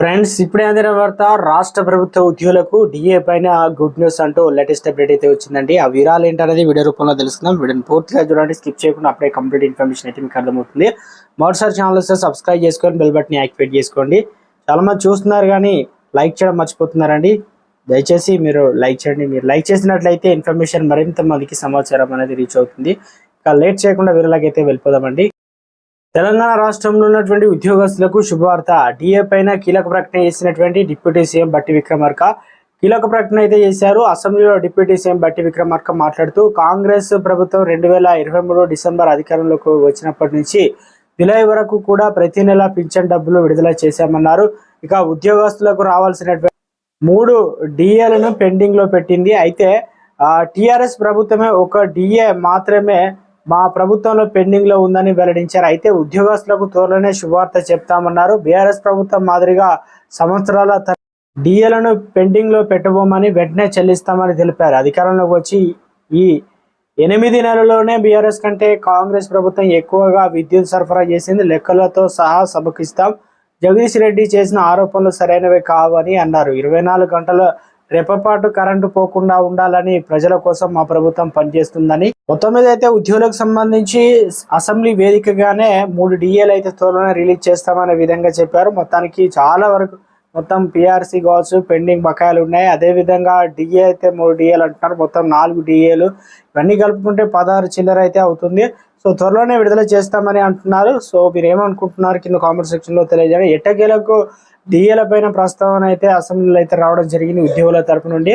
Friends, ఇప్పుడే అందిన వార్త. రాష్ట్ర ప్రభుత్వ ఉద్యోగులకు డిఏ పైన గుడ్ న్యూస్ అంటూ లేటెస్ట్ అప్డేట్ అయితే వచ్చిందండి. ఆ వివరాలు ఏంటనేది వీడియో రూపంలో తెలుసుకుందాం. వీడియోని పూర్తిగా చూడండి, స్కిప్ చేయకుండా అప్పుడే కంప్లీట్ ఇన్ఫర్మేషన్ అయితే మీకు అర్థమవుతుంది. మొదటిసారి ఛానల్ వస్తే సబ్స్క్రైబ్ చేసుకొని బెల్ బటన్ యాక్టివేట్ చేసుకోండి. చాలా మంది చూస్తున్నారు కానీ లైక్ చేయడం మర్చిపోతున్నారండి. దయచేసి మీరు లైక్ చేయండి. మీరు లైక్ చేసినట్లయితే ఇన్ఫర్మేషన్ మరింత మందికి సమాచారం అనేది రీచ్ అవుతుంది. ఇక లేట్ చేయకుండా వీరలాగైతే వెళ్ళిపోదామండి. తెలంగాణ రాష్ట్రంలో ఉన్నటువంటి ఉద్యోగస్తులకు శుభవార్త. డిఏ పైన కీలక ప్రకటన చేసినటువంటి డిప్యూటీ సీఎం బట్టి విక్రమార్క కీలక ప్రకటన అయితే చేశారు. అసెంబ్లీలో డిప్యూటీ సీఎం బట్టి విక్రమార్క మాట్లాడుతూ, కాంగ్రెస్ ప్రభుత్వం 2023 డిసెంబర్ అధికారంలోకి వచ్చినప్పటి నుంచి జూలై వరకు కూడా ప్రతి నెల పింఛన్ డబ్బులు విడుదల చేశామన్నారు. ఇక ఉద్యోగస్తులకు రావాల్సినటువంటి 3 డిఏలను పెండింగ్ లో పెట్టింది. అయితే టిఆర్ఎస్ ప్రభుత్వమే ఒక డిఏ మాత్రమే మా ప్రభుత్వంలో పెండింగ్ లో ఉందని వెల్లడించారు. అయితే ఉద్యోగస్తులకు త్వరలోనే శుభవార్త చెప్తామన్నారు. బీఆర్ఎస్ ప్రభుత్వం మాదిరిగా సంవత్సరాల డిఏలను పెండింగ్ లో పెట్టబోమని, వెంటనే చెల్లిస్తామని తెలిపారు. అధికారంలోకి వచ్చి ఈ 8 నెలల్లోనే బీఆర్ఎస్ కంటే కాంగ్రెస్ ప్రభుత్వం ఎక్కువగా విద్యుత్ సరఫరా చేసింది. లెక్కలతో సహా సమర్పిస్తాం. జగదీష్ రెడ్డి చేసిన ఆరోపణలు సరైనవే కావని అన్నారు. 24 గంటల రెప్పపాటు కరెంటు పోకుండా ఉండాలని ప్రజల కోసం మా ప్రభుత్వం పనిచేస్తుందని. మొత్తం మీద అయితే ఉద్యోగులకు సంబంధించి అసెంబ్లీ వేదికగానే 3 డిఏలు అయితే త్వరలోనే రిలీజ్ చేస్తామనే విధంగా చెప్పారు. మొత్తానికి చాలా వరకు మొత్తం పిఆర్సీ కావచ్చు, పెండింగ్ బకాయిలు ఉన్నాయి. అదేవిధంగా డిఏ అయితే 3 డిఏలు అంటున్నారు. మొత్తం 4 డిఏలు, ఇవన్నీ కలుపుకుంటే 16 చిల్లర అయితే అవుతుంది. సో త్వరలోనే విడుదల చేస్తామని అంటున్నారు. సో మీరు ఏమనుకుంటున్నారు కింద కామెంట్ సెక్షన్లో తెలియజేయండి. ఎట్టకేలకు డిఏల పైన ప్రస్తావన అయితే అసెంబ్లీలో అయితే రావడం జరిగింది ఉద్యోగుల తరపు నుండి.